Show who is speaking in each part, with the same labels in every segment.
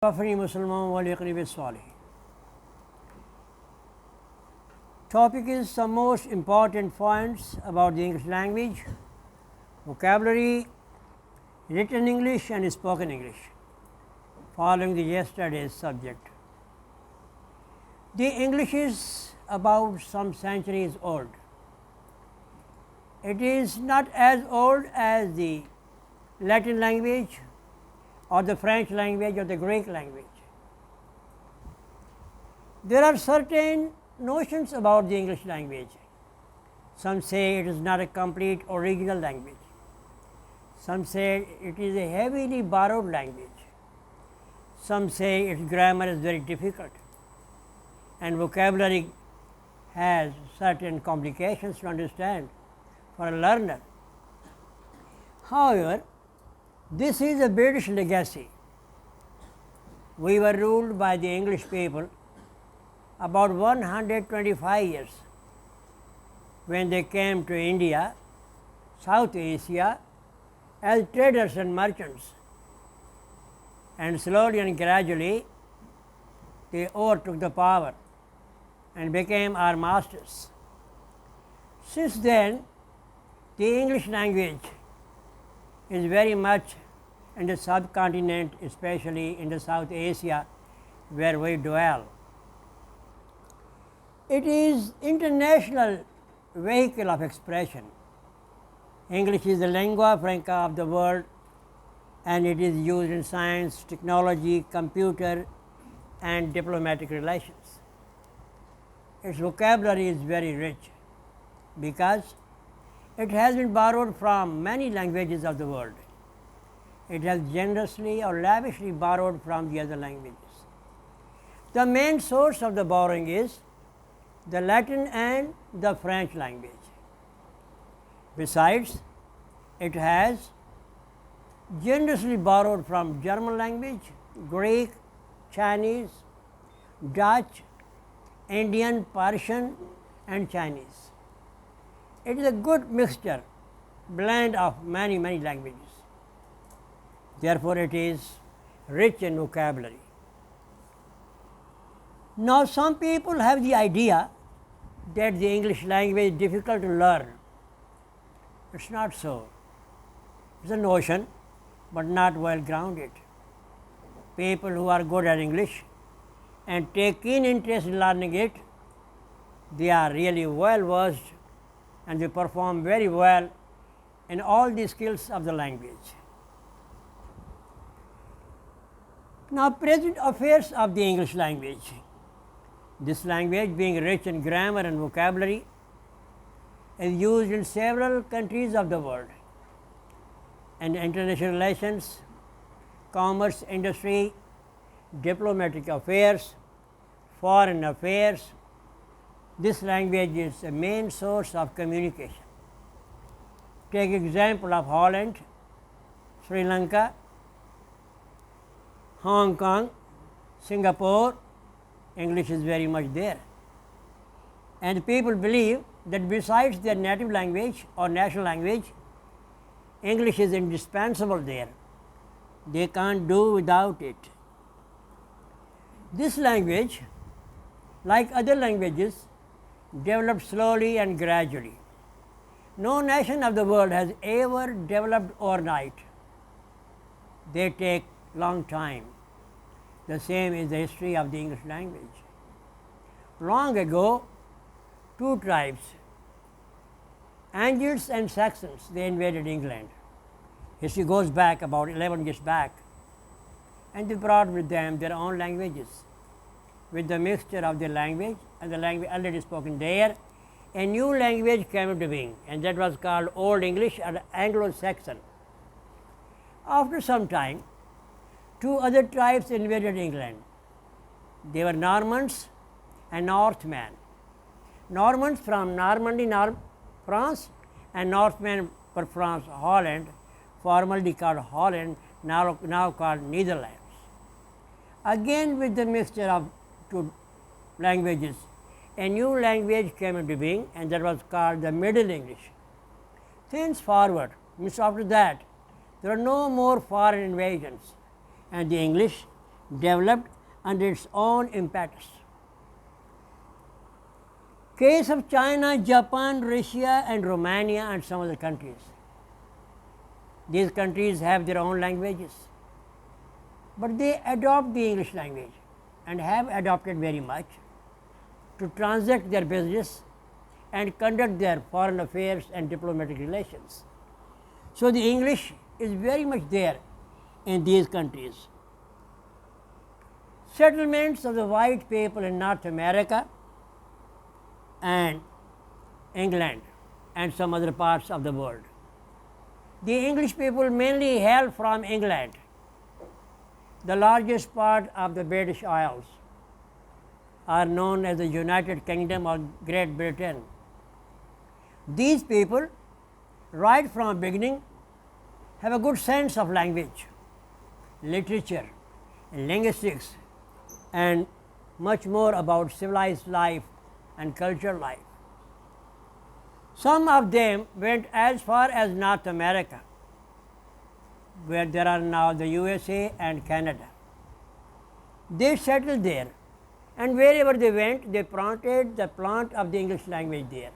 Speaker 1: अपनी मुसलमान वाले करीब साले topic is some most important points about the English language, vocabulary, written English and spoken English, following the yesterday's subject. The English is about some centuries old. It is not as old as the Latin language or the French language or the Greek language. There are certain notions about the English language. Some say it is not a complete original language. Some say it is a heavily borrowed language. Some say its grammar is very difficult and vocabulary has certain complications to understand for a learner. However, this is a British legacy. We were ruled by the English people about 125 years when they came to India, South Asia as traders and merchants, and slowly and gradually they overtook the power and became our masters. Since then, the English language is very much in the subcontinent, especially in the South Asia where we dwell. It is international vehicle of expression. English is the lingua franca of the world and it is used in science, technology, computer and diplomatic relations. Its vocabulary is very rich because it has been borrowed from many languages of the world. It has generously or lavishly borrowed from the other languages. The main source of the borrowing is the Latin and the French language. Besides, it has generously borrowed from German language, Greek, Chinese, Dutch, Indian, Persian and Chinese. It is a good mixture, blend of many languages. Therefore, it is rich in vocabulary. Now, some people have the idea that the English language is difficult to learn. It is not so. It is a notion, but not well grounded. People who are good at English and take keen interest in learning it, they are really well versed and they perform very well in all the skills of the language. Now, present affairs of the English language. This language, being rich in grammar and vocabulary, is used in several countries of the world. In international relations, commerce, industry, diplomatic affairs, foreign affairs, this language is a main source of communication. Take example of Holland, Sri Lanka, Hong Kong, Singapore, English is very much there. And people believe that besides their native language or national language, English is indispensable there. They can't do without it. This language, like other languages, developed slowly and gradually. No nation of the world has ever developed overnight. They take long time. The same is the history of the English language. Long ago, two tribes, Angles and Saxons, they invaded England. History goes back about 11 years back, and they brought with them their own languages. With the mixture of their language and the language already spoken there, a new language came into being, and that was called Old English or Anglo-Saxon. After some time, two other tribes invaded England. They were Normans and Northmen. Normans from Normandy, France, and Northmen for France, Holland, formerly called Holland, now called Netherlands. Again, with the mixture of two languages, a new language came into being, and that was called the Middle English. Thenceforward, means after that, there are no more foreign invasions, and the English developed under its own impetus. Case of China, Japan, Russia and Romania and some other countries. These countries have their own languages, but they adopt the English language and have adopted very much to transact their business and conduct their foreign affairs and diplomatic relations. So, the English is very much there in these countries. Settlements of the white people in North America and England and some other parts of the world. The English people mainly hail from England, the largest part of the British Isles are known as the United Kingdom or Great Britain. These people, right from beginning, have a good sense of language, literature, linguistics, and much more about civilized life and cultural life. Some of them went as far as North America, where there are now the USA and Canada. They settled there, and wherever they went, they planted the plant of the English language there.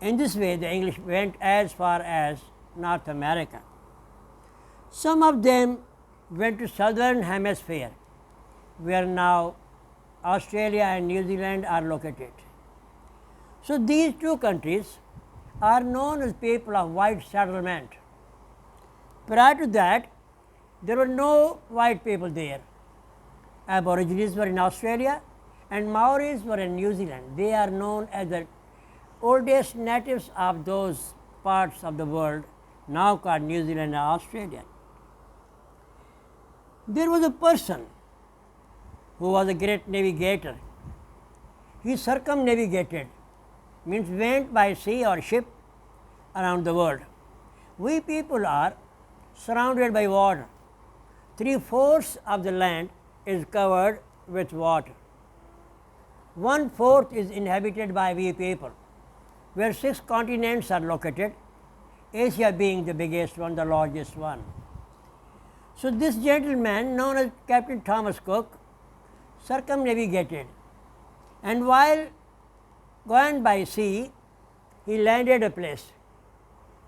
Speaker 1: In this way, the English went as far as North America. Some of them went to southern hemisphere, where now Australia and New Zealand are located. So, these two countries are known as people of white settlement. Prior to that, there were no white people there. Aborigines were in Australia and Maoris were in New Zealand. They are known as the oldest natives of those parts of the world, now called New Zealand and Australia. There was a person who was a great navigator. He circumnavigated, means went by sea or ship around the world. We people are surrounded by water. 3/4 of the land is covered with water. 1/4 is inhabited by we people, where 6 continents are located, Asia being the biggest one, the largest one. So, this gentleman known as Captain Thomas Cook circumnavigated, and while going by sea, he landed a place.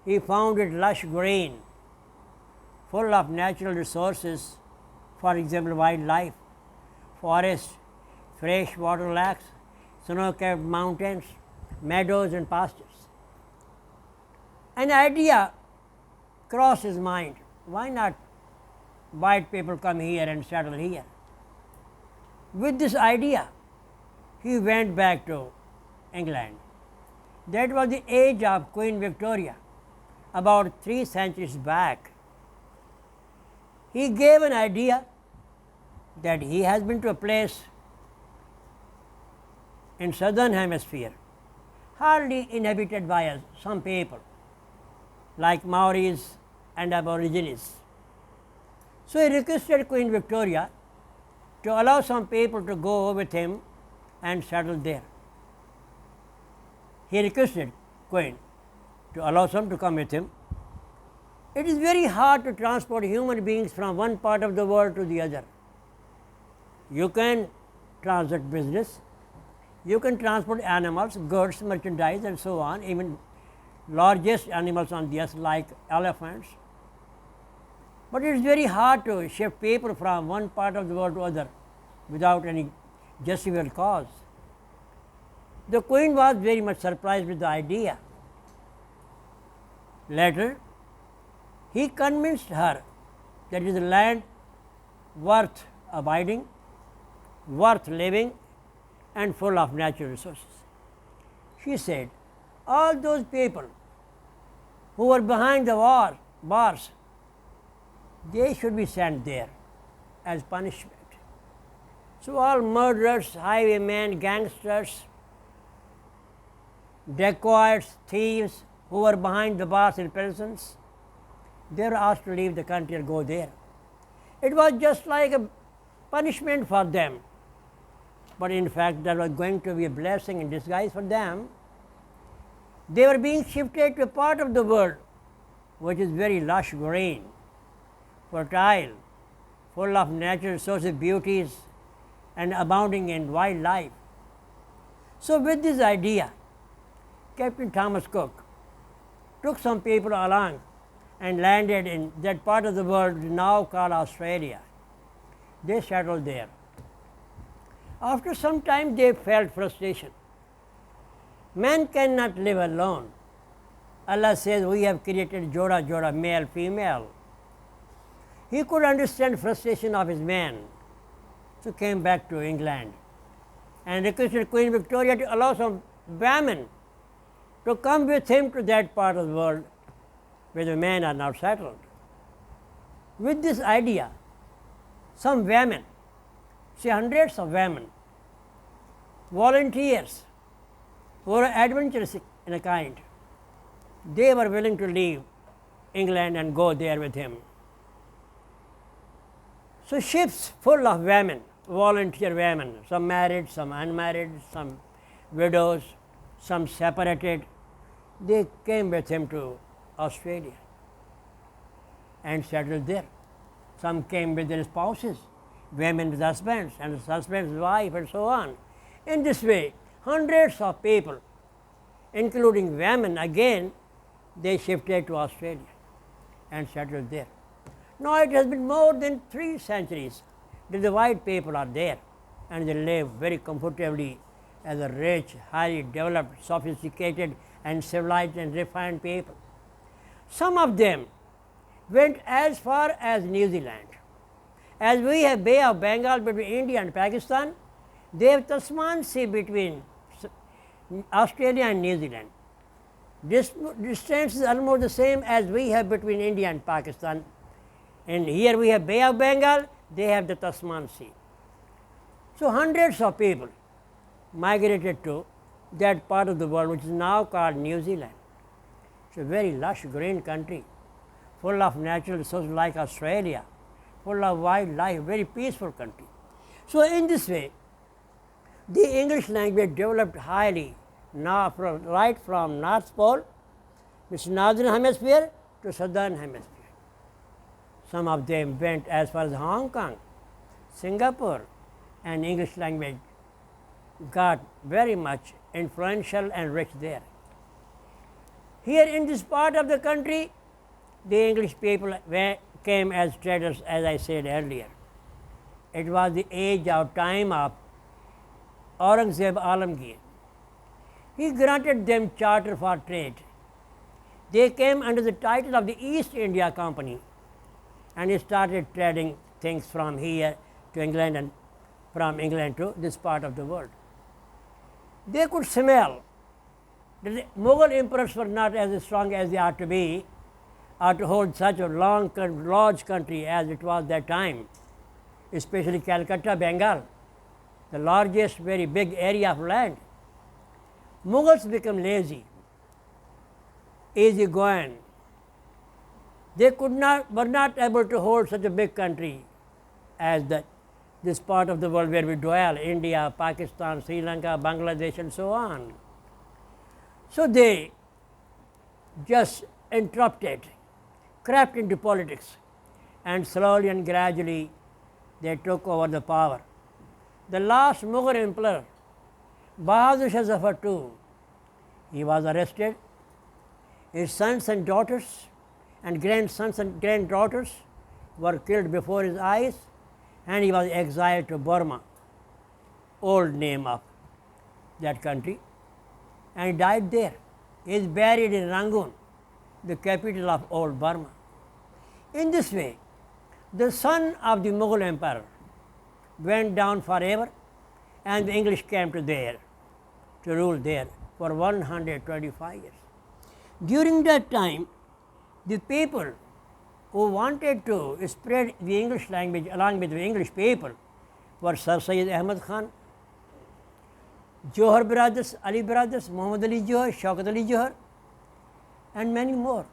Speaker 1: He found it lush green, full of natural resources, for example, wildlife, forests, fresh water lakes, snow-capped mountains, meadows and pastures. An idea crossed his mind, why not white people come here and settle here? With this idea, he went back to England. That was the age of Queen Victoria, about 3 centuries back. He gave an idea that he has been to a place in southern hemisphere, hardly inhabited by some people, like Maoris and Aborigines. So, he requested Queen Victoria to allow some people to go with him and settle there. He requested Queen to allow some to come with him. It is very hard to transport human beings from one part of the world to the other. You can transact business, you can transport animals, goods, merchandise and so on, even largest animals on the earth like elephants. But it is very hard to shift people from one part of the world to other without any justifiable cause. The Queen was very much surprised with the idea. Later, he convinced her that it is a land worth abiding, worth living and full of natural resources. She said, all those people who were behind the bars, they should be sent there as punishment. So, all murderers, highwaymen, gangsters, dacoits, thieves who were behind the bars in prisons, they were asked to leave the country and go there. It was just like a punishment for them, but in fact that was going to be a blessing in disguise for them. They were being shifted to a part of the world which is very lush green, fertile, full of natural resources, beauties, and abounding in wildlife. So with this idea, Captain Thomas Cook took some people along and landed in that part of the world now called Australia. They settled there. After some time, they felt frustration. Man cannot live alone. Allah says we have created Joda Joda, male, female. He could understand frustration of his man, so came back to England and requested Queen Victoria to allow some women to come with him to that part of the world where the men are now settled. With this idea, some women, say hundreds of women, volunteers who were adventurous in a kind, they were willing to leave England and go there with him. So ships full of women, volunteer women, some married, some unmarried, some widows, some separated, they came with him to Australia and settled there. Some came with their spouses, women with husbands, and husband's wife, and so on. In this way, hundreds of people, including women, again, they shifted to Australia and settled there. Now it has been more than 3 centuries that the white people are there, and they live very comfortably as a rich, highly developed, sophisticated, and civilized and refined people. Some of them went as far as New Zealand. As we have Bay of Bengal between India and Pakistan, they have Tasman Sea between Australia and New Zealand. This distance is almost the same as we have between India and Pakistan. And here we have Bay of Bengal, they have the Tasman Sea. So hundreds of people migrated to that part of the world which is now called New Zealand. It's a very lush green country, full of natural resources like Australia, full of wildlife, very peaceful country. So in this way, the English language developed highly now right from North Pole, which is Northern Hemisphere, to Southern Hemisphere. Some of them went as far as Hong Kong, Singapore, and English language got very much influential and rich there. Here in this part of the country, the English people came as traders, as I said earlier. It was the age of time of Aurangzeb Alamgir. He granted them charter for trade. They came under the title of the East India Company and started trading things from here to England and from England to this part of the world. They could smell that the Mughal emperors were not as strong as they ought to be, or to hold such a large country as it was that time, especially Calcutta, Bengal, the largest, very big area of land. Mughals become lazy, easygoing. They were not able to hold such a big country as this part of the world where we dwell, India, Pakistan, Sri Lanka, Bangladesh, and so on. So they just interrupted, crept into politics, and slowly and gradually they took over the power. The last Mughal emperor, Bahadur Shah Zafar II, he was arrested. His sons and daughters and grandsons and granddaughters were killed before his eyes, and he was exiled to Burma, old name of that country, and he died there. He is buried in Rangoon, the capital of old Burma. In this way, the son of the Mughal emperor went down forever, and the English came to rule there for 125 years. During that time, the people who wanted to spread the English language along with the English people were Sir Syed Ahmad Khan, Johar brothers, Ali brothers, Muhammad Ali Johar, Shaukat Ali Johar, and many more.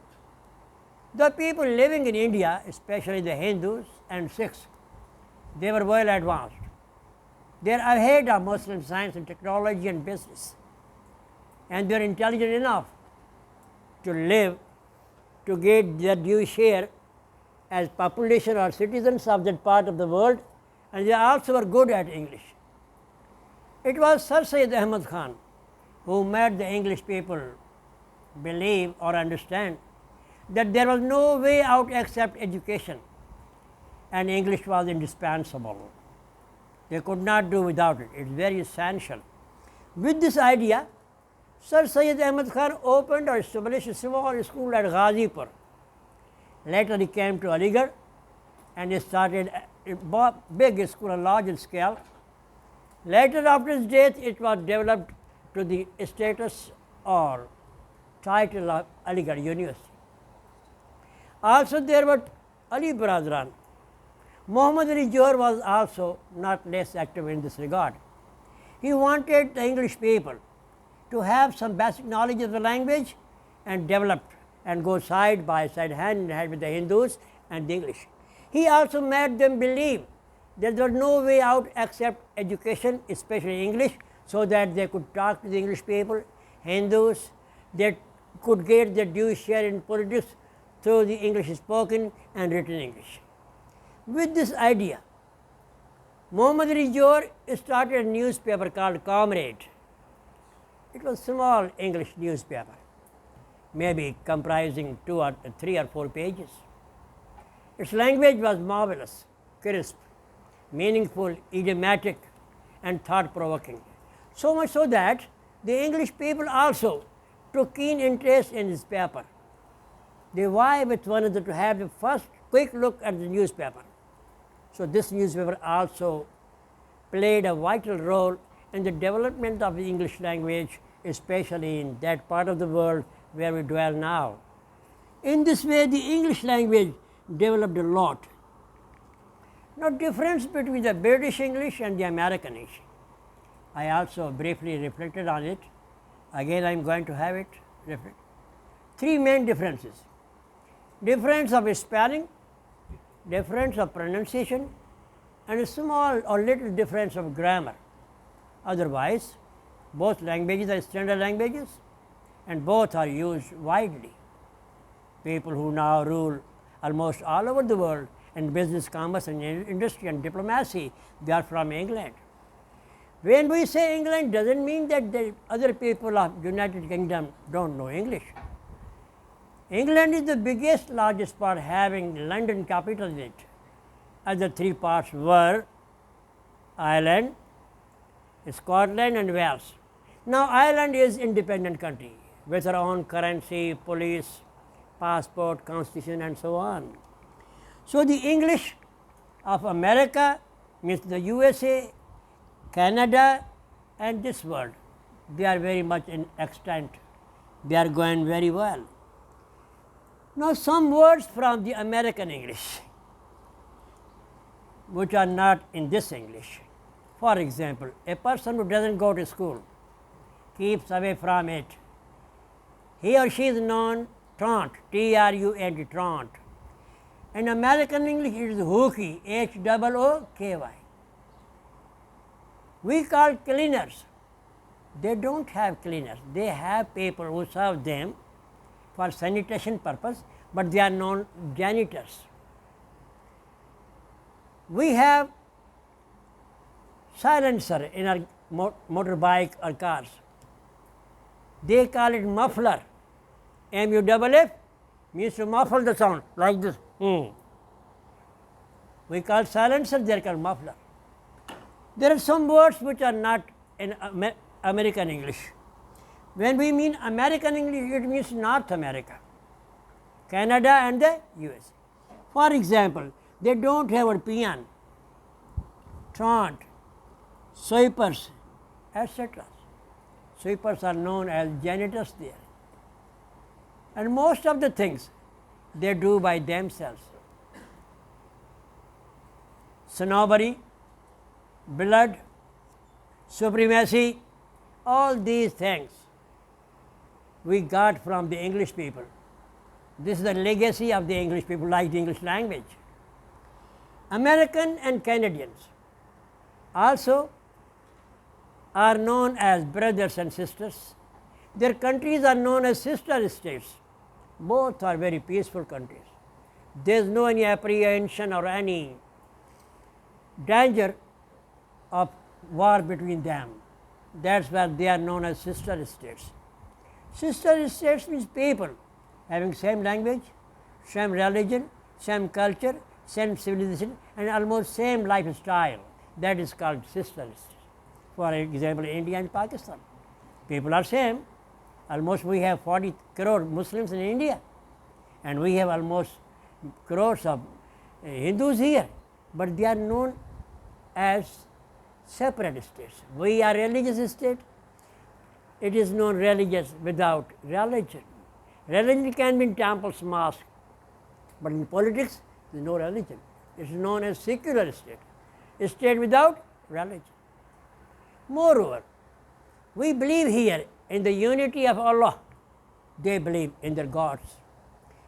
Speaker 1: The people living in India, especially the Hindus and Sikhs, they were well advanced. They are ahead of Muslim science and technology and business, and they are intelligent enough to live, to get their due share as population or citizens of that part of the world, and they also were good at English. It was Sir Syed Ahmad Khan who made the English people believe or understand that there was no way out except education, and English was indispensable. They could not do without it. It is very essential. With this idea, Sir Syed Ahmad Khan opened or established a small school at Ghazipur. Later he came to Aligarh and he started a big school, a large scale. Later after his death, it was developed to the status or title of Aligarh University. Also there were Ali Baradran. Muhammad Ali Johar was also not less active in this regard. He wanted the English people to have some basic knowledge of the language and develop and go side by side, hand in hand with the Hindus and the English. He also made them believe that there was no way out except education, especially English, so that they could talk to the English people, Hindus, they could get their due share in politics through the English spoken and written English. With this idea, Muhammad Ali Johar started a newspaper called Comrade. It was a small English newspaper, maybe comprising 2 or 3 or 4 pages. Its language was marvelous, crisp, meaningful, idiomatic, and thought-provoking. So much so that the English people also took keen interest in this paper. They vied with one another to have the first quick look at the newspaper. So this newspaper also played a vital role in the development of the English language, especially in that part of the world where we dwell now. In this way, the English language developed a lot. Now, difference between the British English and the American English. I also briefly reflected on it. Again, I am going to have it reflect. 3 main differences: difference of spelling, difference of pronunciation, and a small or little difference of grammar. Otherwise, both languages are standard languages and both are used widely. People who now rule almost all over the world in business, commerce, and industry and diplomacy, they are from England. When we say England, doesn't mean that the other people of United Kingdom don't know English. England is the biggest, largest part, having London capital in it. Other 3 parts were Ireland, Scotland, and Wales. Now, Ireland is independent country with her own currency, police, passport, constitution, and so on. So, the English of America means the USA, Canada, and this world, they are very much in extent. They are going very well. Now, some words from the American English which are not in this English. For example, a person who doesn't go to school, keeps away from it, he or she is known truant, T-R-U-N-T, truant. In American English, it is hooky, H-O-O-K-Y. We call cleaners. They don't have cleaners. They have people who serve them for sanitation purpose, but they are known janitors. We have silencer in our motorbike or cars. They call it muffler. M-U-F-F means to muffle the sound like this. We call silencer, they are called muffler. There are some words which are not in American English. When we mean American English, it means North America, Canada, and the USA. For example, they don't have a peon, truant, sweepers, etc. Sweepers are known as janitors there. And most of the things they do by themselves. Snobbery, blood, supremacy, all these things we got from the English people. This is the legacy of the English people, like the English language. American and Canadians also are known as brothers and sisters. Their countries are known as sister states. Both are very peaceful countries. there is no any apprehension or any danger of war between them. That's why they are known as sister states. Sister states means people having same language, same religion, same culture, same civilization, and almost same lifestyle. That is called sister states. For example, India and Pakistan, people are same. Almost we have 40 crore Muslims in India, and we have almost crores of Hindus here, but they are known as separate states. We are religious state. It is known religious without religion. Religion can be in temples, mosques, but in politics there is no religion. It is known as secular state, a state without religion. Moreover, we believe here in the unity of Allah. They believe in their gods.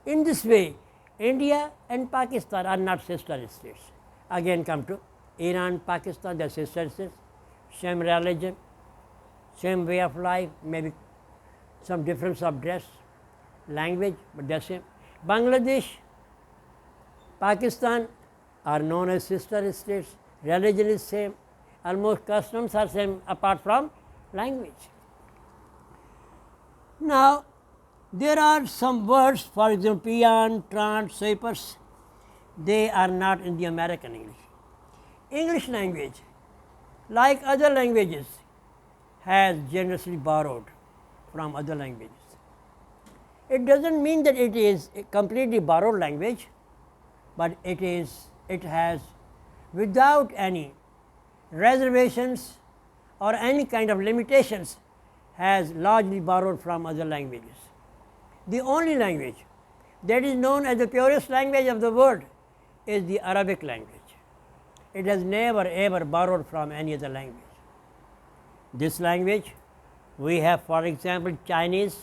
Speaker 1: In this way, India and Pakistan are not sister states. Again come to Iran, Pakistan, they are sister states, same religion, same way of life, maybe some difference of dress, language, but they are same. Bangladesh, Pakistan are known as sister states, religion is same, almost customs are same apart from language. Now, there are some words, for example, peon, trant, sapers, they are not in the American English. English language, like other languages, has generously borrowed from other languages. It doesn't mean that it is a completely borrowed language, but it has, without any reservations or any kind of limitations, has largely borrowed from other languages. The only language that is known as the purest language of the world is the Arabic language. It has never ever borrowed from any other language. This language we have, for example, Chinese,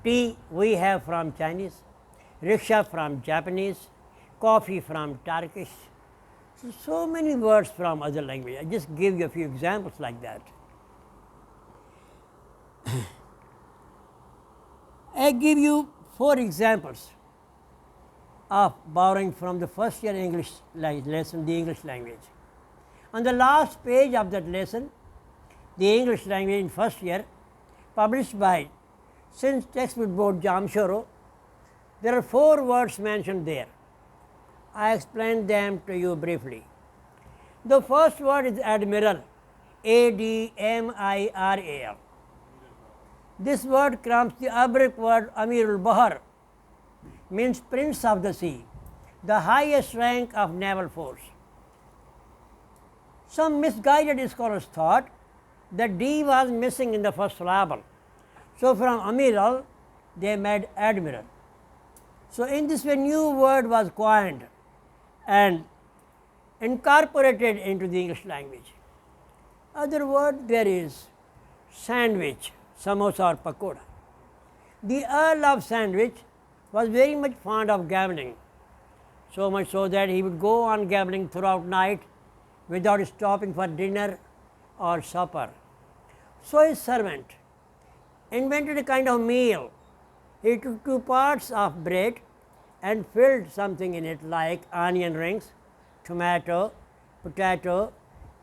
Speaker 1: tea we have from Chinese, rickshaw from Japanese, coffee from Turkish. So many words from other languages. I just give you a few examples like that. I give you 4 examples of borrowing from the first year English lesson, the English language. On the last page of that lesson, the English language in first year, published by Since Textbook Board, Jamshoro, there are 4 words mentioned there. I explain them to you briefly. The first word is admiral, A-D-M-I-R-A-L. This word comes the Arabic word Amirul Bahar, means prince of the sea, the highest rank of naval force. Some misguided scholars thought that D was missing in the first syllable. So from Amiral they made admiral. So in this way new word was coined and incorporated into the English language. Other word there is sandwich, samosa or pakoda. The Earl of Sandwich was very much fond of gambling, so much so that he would go on gambling throughout night without stopping for dinner or supper. So his servant invented a kind of meal. He took 2 parts of bread and filled something in it like onion rings, tomato, potato,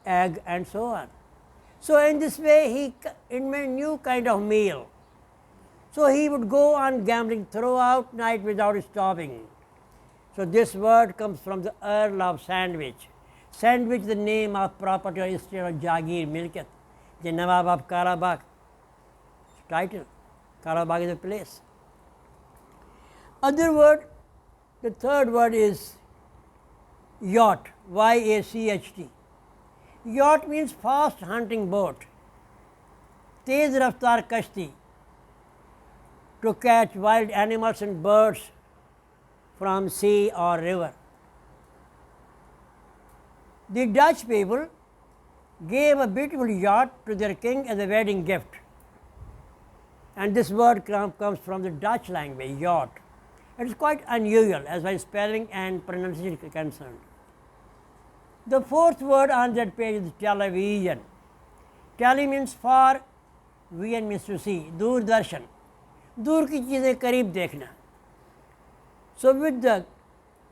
Speaker 1: egg and so on. So in this way he invented a new kind of meal. So he would go on gambling throughout night without stopping. So this word comes from the Earl of Sandwich. Sandwich, the name of property or estate of Jagir, Milkat, the Nawab of Karabakh. Title, Karabakh is a place. Other word, the third word is yacht, Y-A-C-H-T. Yacht means fast hunting boat, tez raftar kashti, to catch wild animals and birds from sea or river. The Dutch people gave a beautiful yacht to their king as a wedding gift, and this word comes from the Dutch language, yacht. It is quite unusual as far as spelling and pronunciation is concerned. The fourth word on that page is television. Tele means far, vision means to see, Doordarshan, दूर की चीज़ें करीब देखना. So with the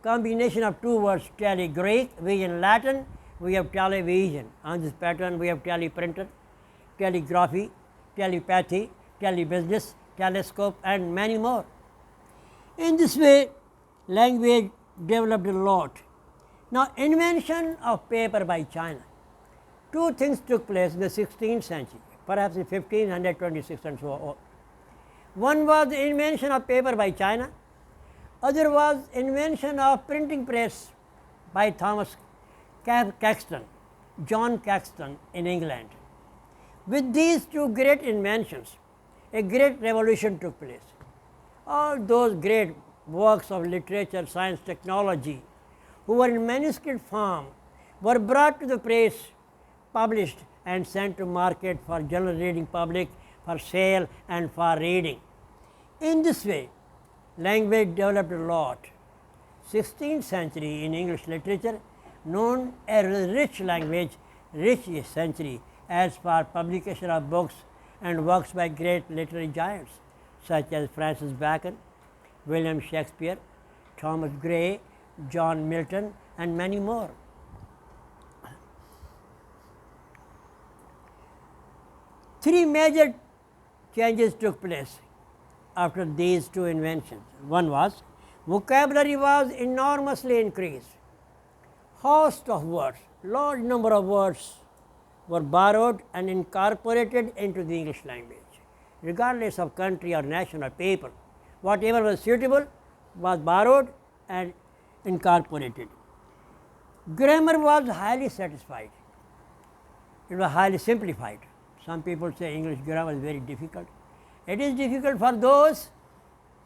Speaker 1: combination of two words, tele-Greek, vision Latin, we have television. On this pattern we have teleprinter, telegraphy, telepathy, telebusiness, telescope and many more. In this way, language developed a lot. Now, invention of paper by China. Two things took place in the 16th century, perhaps in 1526 and so on. One was the invention of paper by China, other was invention of printing press by Thomas Caxton, John Caxton in England. With these two great inventions, a great revolution took place. All those great works of literature, science, technology, who were in manuscript form, were brought to the press, published and sent to market for general reading public, for sale and for reading. In this way, language developed a lot. 16th century in English literature known as rich language, rich century as for publication of books and works by great literary giants such as Francis Bacon, William Shakespeare, Thomas Gray, John Milton and many more. Three major changes took place after these two inventions. One was vocabulary was enormously increased. Host of words, large number of words were borrowed and incorporated into the English language, regardless of country or nation or people. Whatever was suitable was borrowed and incorporated. Grammar was highly satisfied. It was highly simplified. Some people say English grammar is very difficult. It is difficult for those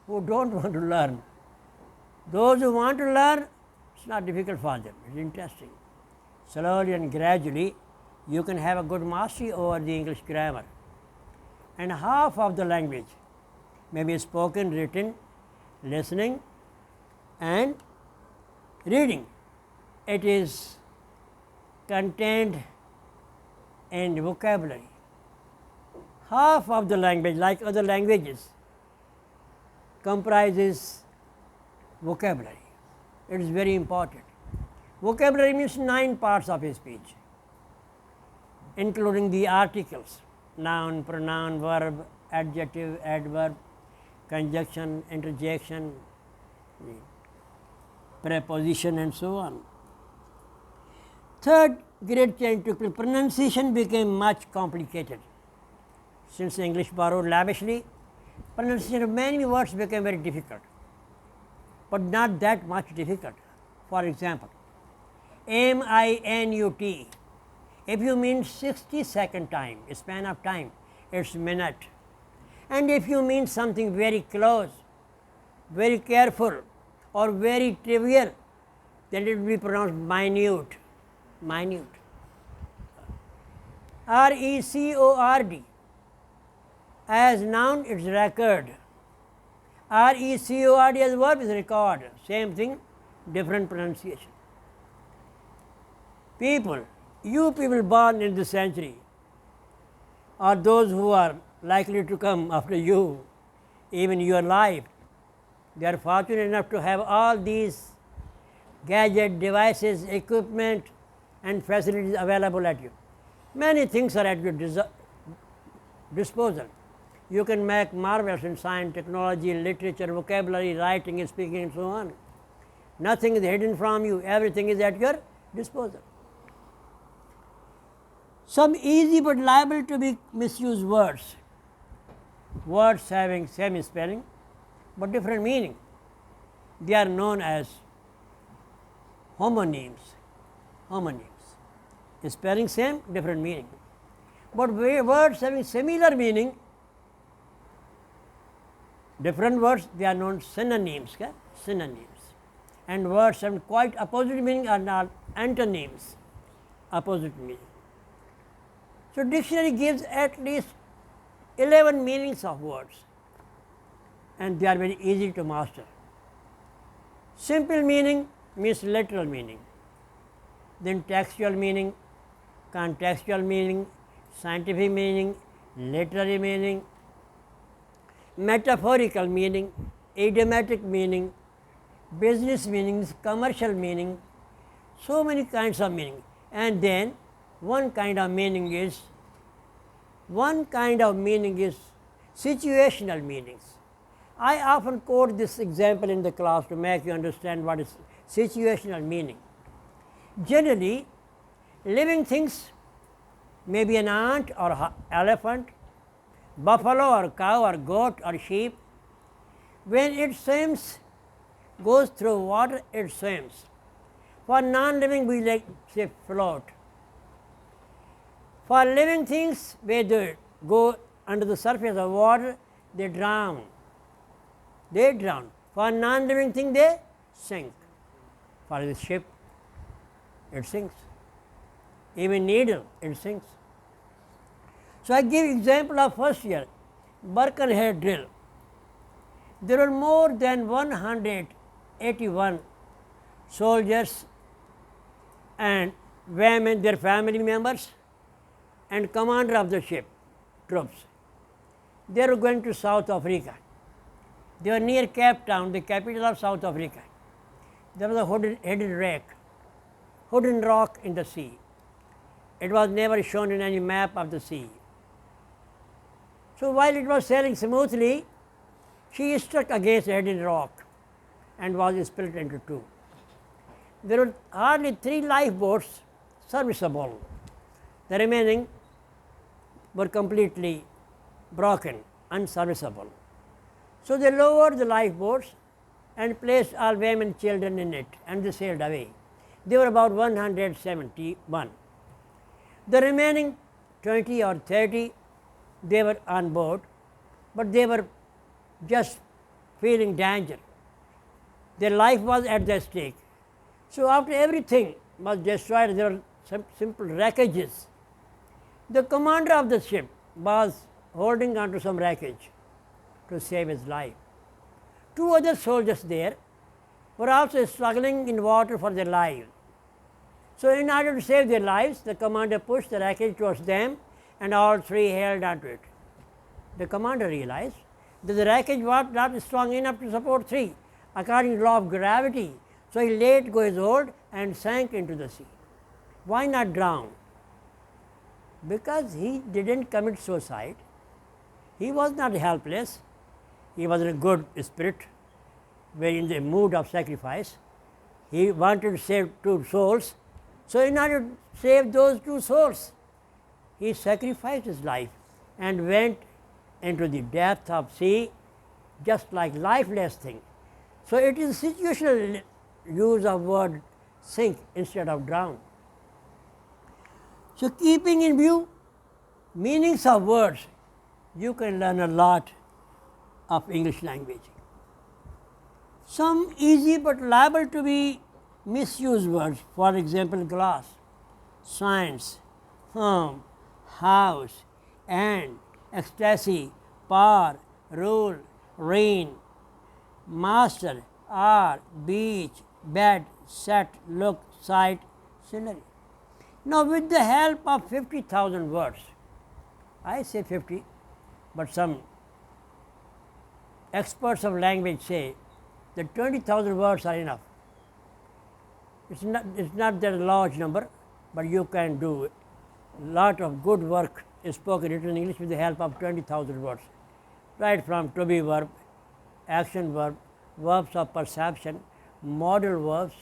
Speaker 1: who don't want to learn. Those who want to learn, it's not difficult for them, it's interesting. Slowly and gradually, you can have a good mastery over the English grammar. And half of the language may be spoken, written, listening and reading. It is contained in vocabulary. Half of the language, like other languages, comprises vocabulary. It is very important. Vocabulary means 9 parts of a speech, including the articles, noun, pronoun, verb, adjective, adverb, conjunction, interjection, preposition and so on. Third great change took place. Pronunciation became much complicated. Since English borrowed lavishly, pronunciation of many words became very difficult, but not that much difficult. For example, minute, if you mean 60-second time, a span of time, it's minute. And if you mean something very close, very careful or very trivial, then it will be pronounced minute, minute. record, as noun it's record, record as verb is record, same thing, different pronunciation. People, you people born in this century or those who are likely to come after you, even your life, they are fortunate enough to have all these gadget, devices, equipment and facilities available at you. Many things are at your disposal. You can make marvels in science, technology, literature, vocabulary, writing and speaking and so on. Nothing is hidden from you, everything is at your disposal. Some easy but liable to be misused words, words having same spelling but different meaning, they are known as homonyms. Homonyms, spelling same, different meaning. But words having similar meaning, different words, they are known synonyms. Synonyms. And words having quite opposite meaning are not antonyms, opposite meaning. So, dictionary gives at least 11 meanings of words and they are very easy to master. Simple meaning means literal meaning, then textual meaning, contextual meaning, scientific meaning, literary meaning, metaphorical meaning, idiomatic meaning, business meanings, commercial meaning, so many kinds of meaning. And then one kind of meaning is situational meanings. I often quote this example in the class to make you understand what is situational meaning. Generally, living things may be an ant or elephant, buffalo or cow or goat or sheep. When it swims, goes through water, it swims. For non-living, we like say float. For living things, they go under the surface of water, they drown. They drown. For non-living thing, they sink. For the ship, it sinks. Even needle, it sinks. So I give example of first year, Birkenhead drill. There were more than 181 soldiers and women, their family members, and commander of the ship, troops. They were going to South Africa. They were near Cape Town, the capital of South Africa. There was a hidden rock in the sea. It was never shown in any map of the sea. So while it was sailing smoothly, she struck against a hidden rock and was split into two. There were hardly 3 lifeboats serviceable. The remaining were completely broken, unserviceable. So they lowered the lifeboats and placed all women and children in it, and they sailed away. They were about 171. The remaining 20 or 30, they were on board, but they were just feeling danger. Their life was at the stake. So after everything was destroyed, there were some simple wreckages. The commander of the ship was holding on to some wreckage to save his life. 2 other soldiers there were also struggling in water for their lives. So in order to save their lives, the commander pushed the wreckage towards them, and all 3 held onto it. The commander realized that the wreckage was not strong enough to support 3 according to law of gravity. So he let go his hold and sank into the sea. Why not drown? Because he didn't commit suicide. He was not helpless. He was in a good spirit, very in the mood of sacrifice. He wanted to save 2 souls. So in order to save those 2 souls, he sacrificed his life and went into the depth of sea, just like lifeless thing. So it is situational use of word sink instead of drown. So keeping in view meanings of words, you can learn a lot of English language. Some easy but liable to be misused words, for example, glass, science, home, house, and, ecstasy, power, rule, rain, master, are, beach, bed, set, look, sight, scenery. Now with the help of 50,000 words, I say 50, but some experts of language say that 20,000 words are enough. It's not that large number, but you can do a lot of good work spoken written English with the help of 20,000 words, right from to be verb, action verb, verbs of perception, modal verbs.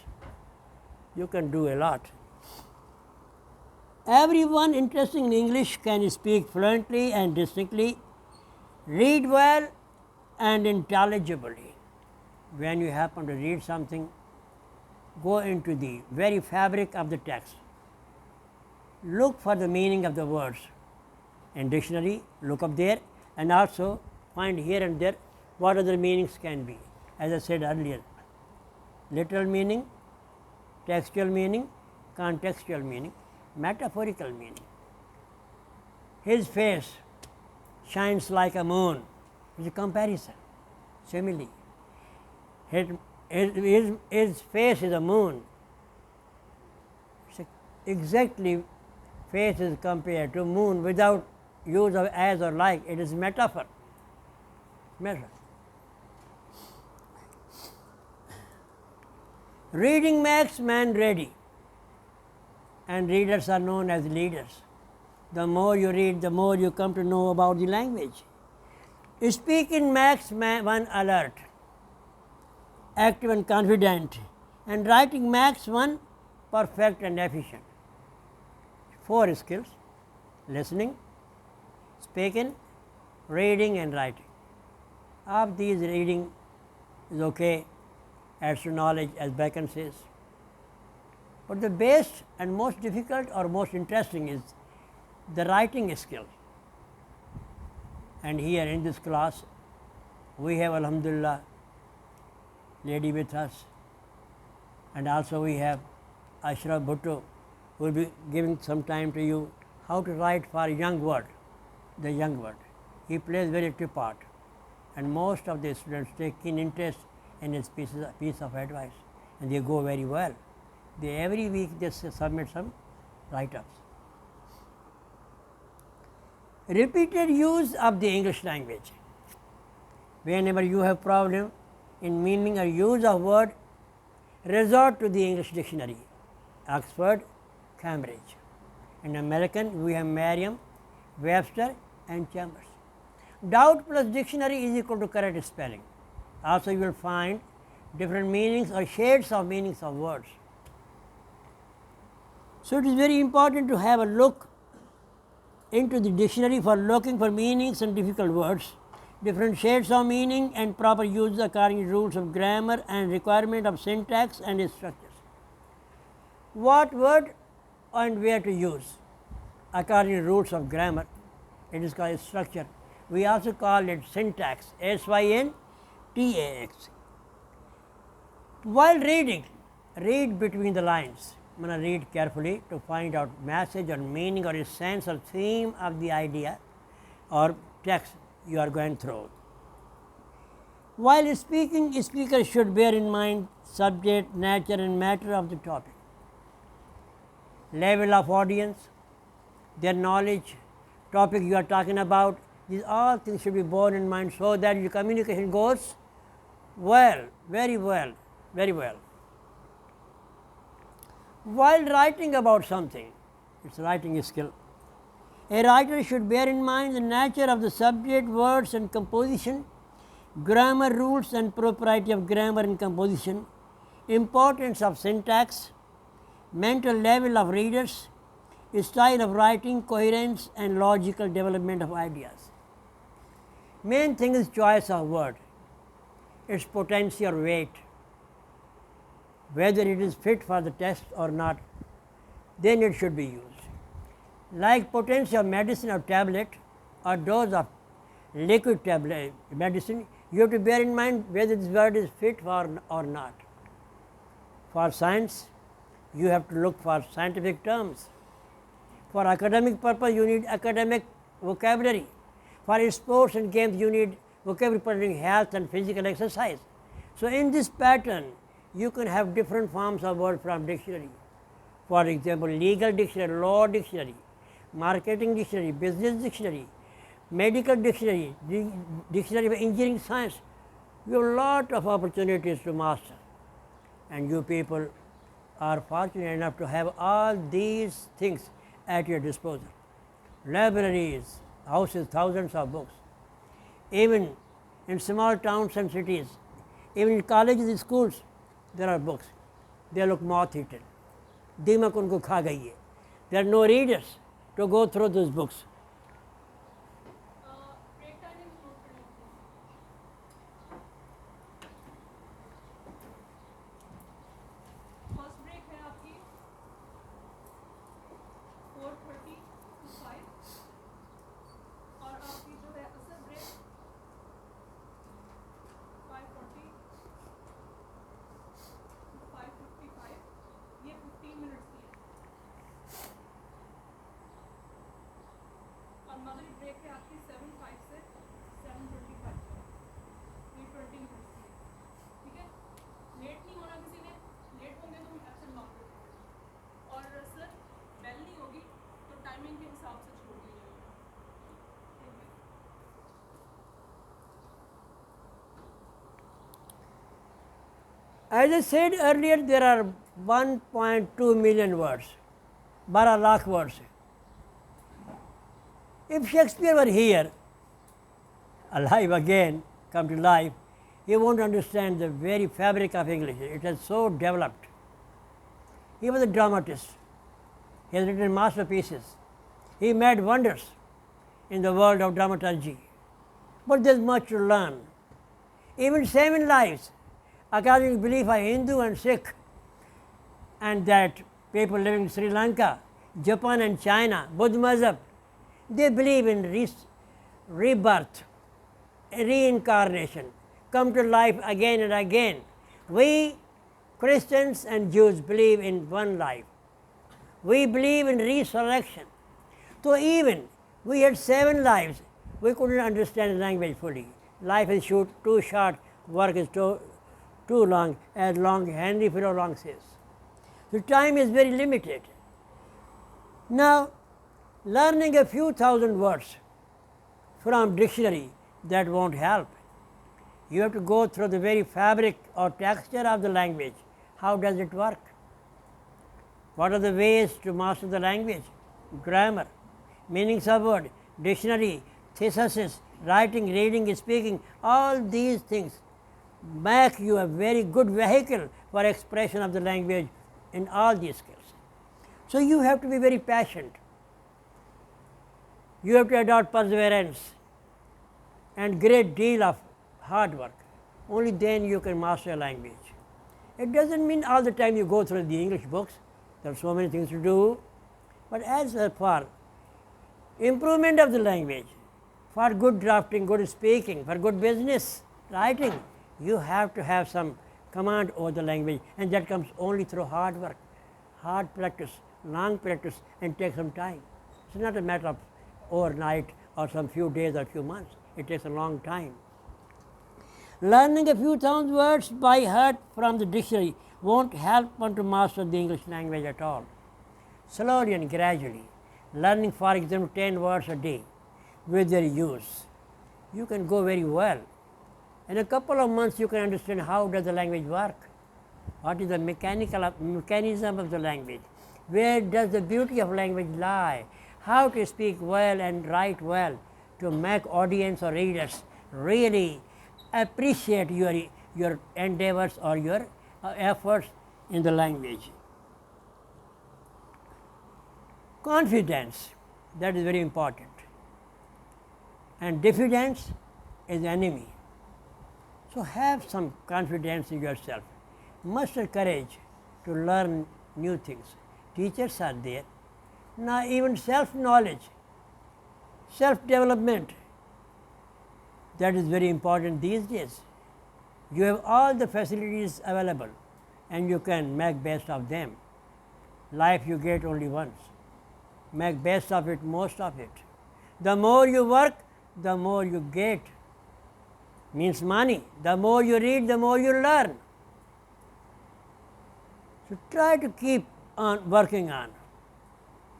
Speaker 1: You can do a lot. Everyone interested in English can speak fluently and distinctly, read well and intelligibly. When you happen to read something, go into the very fabric of the text. Look for the meaning of the words. In dictionary, look up there, and also find here and there what other meanings can be. As I said earlier, literal meaning, textual meaning, contextual meaning, metaphorical meaning. His face shines like a moon is a comparison, simile. His face is a moon. Exactly, face is compared to moon without use of as or like. It is metaphor. Reading makes man ready, and readers are known as leaders. The more you read, the more you come to know about the language. Speaking makes one alert, active and confident, and writing makes one perfect and efficient. 4 skills: listening, speaking, reading, and writing. Of these, reading is okay, adds to knowledge, as Bacon says. But the best and most difficult or most interesting is the writing skill. And here in this class, we have, alhamdulillah, lady with us, and also we have Ashraf Bhutto, who will be giving some time to you how to write for young word, the young word. He plays very active part, and most of the students take keen interest in his piece of advice, and they go very well. They every week they submit some write-ups. Repeated use of the English language. Whenever you have problem in meaning or use of word, resort to the English dictionary, Oxford, Cambridge. In American, we have Merriam, Webster, and Chambers. Doubt plus dictionary is equal to correct spelling. Also, you will find different meanings or shades of meanings of words. So, it is very important to have a look into the dictionary for looking for meanings and difficult words, different shades of meaning, and proper use according to rules of grammar and requirement of syntax and its structures. What word and where to use according to rules of grammar, it is called structure. We also call it syntax, syntax. While reading, read between the lines. I'm going to read carefully to find out message or meaning or a sense or theme of the idea or text you are going through. While speaking, speakers should bear in mind subject, nature, and matter of the topic, level of audience, their knowledge, topic you are talking about. These all things should be borne in mind so that your communication goes well, very well, very well. While writing about something, it's writing skill. A writer should bear in mind the nature of the subject, words, and composition, grammar rules and propriety of grammar and composition, importance of syntax, mental level of readers, style of writing, coherence, and logical development of ideas. Main thing is choice of word, its potency or weight, whether it is fit for the test or not, then it should be used. Like potency of medicine or tablet or dose of liquid tablet medicine, you have to bear in mind whether this word is fit for or not. For science, you have to look for scientific terms. For academic purpose, you need academic vocabulary. For sports and games, you need vocabulary pertaining health and physical exercise. So, in this pattern, you can have different forms of words from dictionary. For example, legal dictionary, law dictionary, marketing dictionary, business dictionary, medical dictionary, dictionary of engineering science. You have a lot of opportunities to master, and you people are fortunate enough to have all these things at your disposal. Libraries, houses, thousands of books. Even in small towns and cities, even in colleges and schools, there are books. They look moth-eaten. Dimak unko kha gayi hai. There are no readers to go through those books. As I said earlier, there are 1.2 million words, 12 lakh words. If Shakespeare were here, alive again, come to life, he won't understand the very fabric of English. It is so developed. He was a dramatist. He has written masterpieces. He made wonders in the world of dramaturgy. But there is much to learn. Even 7 lives, according to belief of Hindu and Sikh, and that people living in Sri Lanka, Japan and China, Buddha Mazhab, they believe in rebirth, reincarnation, come to life again and again. We Christians and Jews believe in one life. We believe in resurrection. So even we had 7 lives, we couldn't understand language fully. Life is too short, work is too long, as Henry Thoreau long says. The time is very limited. Now, learning a few thousand words from dictionary, that won't help. You have to go through the very fabric or texture of the language. How does it work? What are the ways to master the language? Grammar, meanings of word, dictionary, thesis, writing, reading, speaking, all these things make you a very good vehicle for expression of the language in all these skills. So you have to be very patient. You have to adopt perseverance and great deal of hard work. Only then you can master a language. It doesn't mean all the time you go through the English books. There are so many things to do. But as for improvement of the language, for good drafting, good speaking, for good business, writing, you have to have some command over the language, and that comes only through hard work, hard practice, long practice, and take some time. It's not a matter of overnight or some few days or few months. It takes a long time. Learning a few thousand words by heart from the dictionary won't help one to master the English language at all. Slowly and gradually, learning, for example, 10 words a day with their use, you can go very well. In a couple of months, you can understand how does the language work, what is the mechanism of the language, where does the beauty of language lie, how to speak well and write well to make audience or readers really appreciate your endeavors or your efforts in the language. Confidence, that is very important, and diffidence is enemy. So have some confidence in yourself. Muster courage to learn new things. Teachers are there. Now even self-knowledge, self-development, that is very important these days. You have all the facilities available and you can make best of them. Life you get only once. Make best of it, most of it. The more you work, the more you get. Means money. The more you read, the more you learn. So try to keep on working on.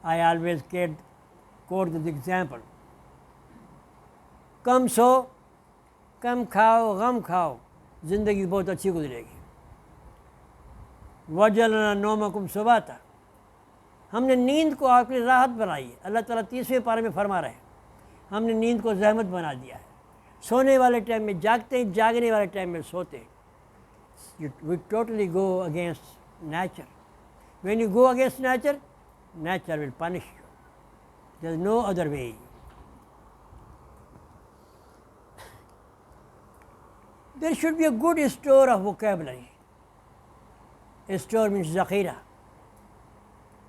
Speaker 1: I always quote this example. कम सो, कम खाओ, गम खाओ, ज़िंदगी बहुत अच्छी गुजरेगी. वजलना नौमकुम सुबाता, हमने नींद को आपके लिए राहत बनाई है. अल्लाह ताला 30वें पारे में फरमा रहे हैं, हमने नींद को ज़हमत बना दिया है. सोने वाले टाइम में जागते हैं, जागने वाले टाइम में सोते हैं. We totally go against nature. When you go against nature, nature will punish you. There is no other way. There should be a good store of vocabulary. A store means zakhira.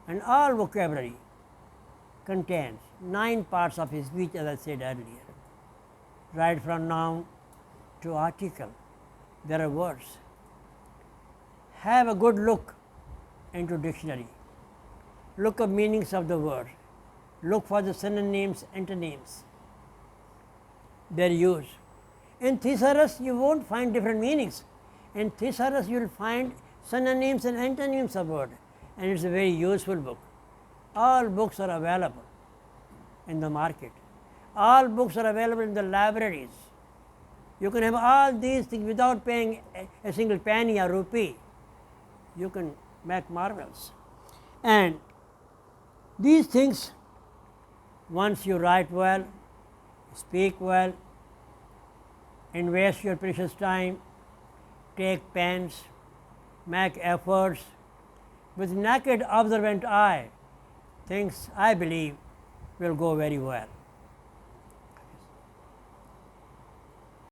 Speaker 1: And all vocabulary contains 9 parts of speech, as I said earlier. Right from noun to article, there are words. Have a good look into dictionary. Look up meanings of the word. Look for the synonyms, antonyms, their use. In thesaurus, you won't find different meanings. In thesaurus, you will find synonyms and antonyms of word, and it's a very useful book. All books are available in the market. All books are available in the libraries. You can have all these things without paying a single penny or rupee. You can make marvels. And these things, once you write well, speak well, invest your precious time, take pains, make efforts, with naked observant eye, things I believe will go very well.